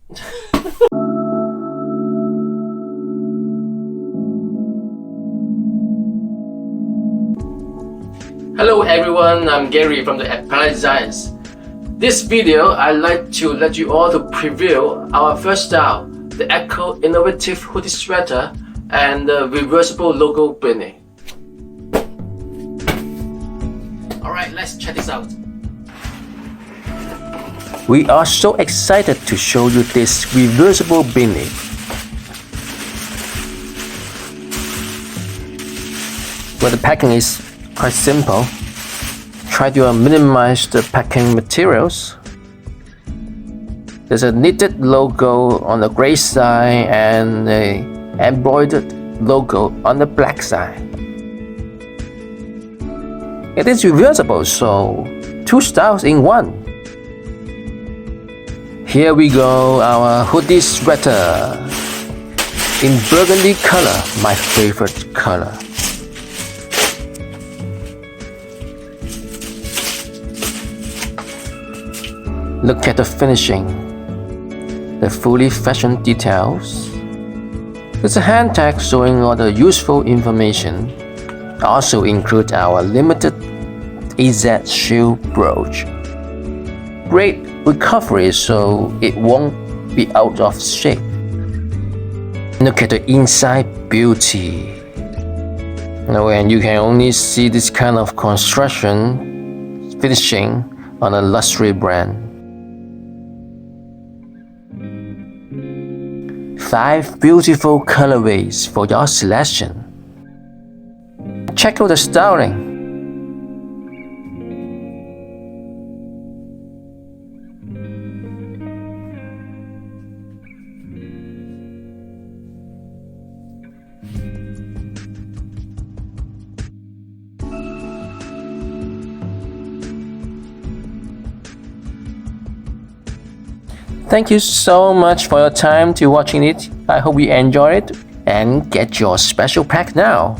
Hello everyone, I'm Gary from the Zcience. This video, I'd like to let you all to preview our first style, the Eco Innovative Hoodie Sweater and the Reversible logo Beanie. Alright, let's check this out. We are so excited to show you this reversible beanie. Well, the packing is quite simple. Try to minimize the packing materials. There's a knitted logo on the gray side and an embroidered logo on the black side. It is reversible, so two styles in one. Here we go, our hoodie sweater in burgundy color, my favorite color. Look at the finishing, the fully fashioned details. There's a hand tag showing all the useful information. Also include our limited APZC shoe brooch. Great recovery so it won't be out of shape. Look at the inside beauty. And you can only see this kind of construction finishing on a luxury brand. 5 beautiful colorways for your selection. Check out the styling. Thank you so much for your time to watching it. I hope you enjoyed it and get your special pack now.